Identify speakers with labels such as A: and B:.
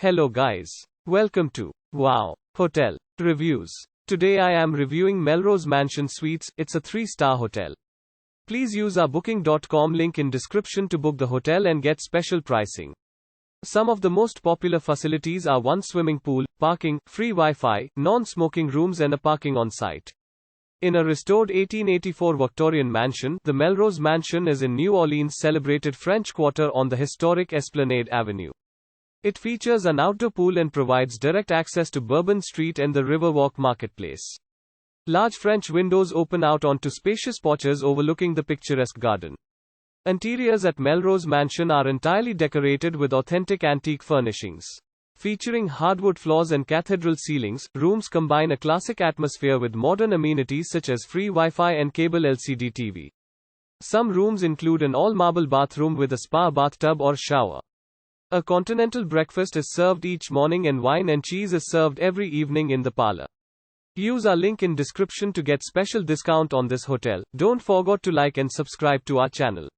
A: Hello guys. Welcome to Wow Hotel Reviews. Today I am reviewing Melrose Mansion Suites. It's a 3-star hotel. Please use our booking.com link in description to book the hotel and get special pricing. Some of the most popular facilities are one swimming pool, parking, free Wi-Fi, non-smoking rooms and a parking on site. In a restored 1884 Victorian mansion, the Melrose Mansion is in New Orleans' celebrated French Quarter on the historic Esplanade Avenue. It features an outdoor pool and provides direct access to Bourbon Street and the Riverwalk Marketplace. Large French windows open out onto spacious porches overlooking the picturesque garden. Interiors at Melrose Mansion are entirely decorated with authentic antique furnishings. Featuring hardwood floors and cathedral ceilings, rooms combine a classic atmosphere with modern amenities such as free Wi-Fi and cable LCD TV. Some rooms include an all-marble bathroom with a spa bathtub or shower. A continental breakfast is served each morning and wine and cheese is served every evening in the parlor. Use our link in description to get special discount on this hotel. Don't forget to like and subscribe to our channel.